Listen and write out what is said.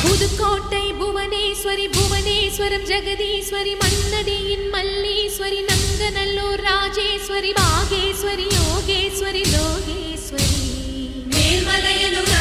Pudukkottai Bhuvaneswari Puvaneswaram Jagadeeswari மன்னடியின் Malleswari Nanganallur Rajeswari Bageshwari Yogeswari Lokeswari Melmalayanur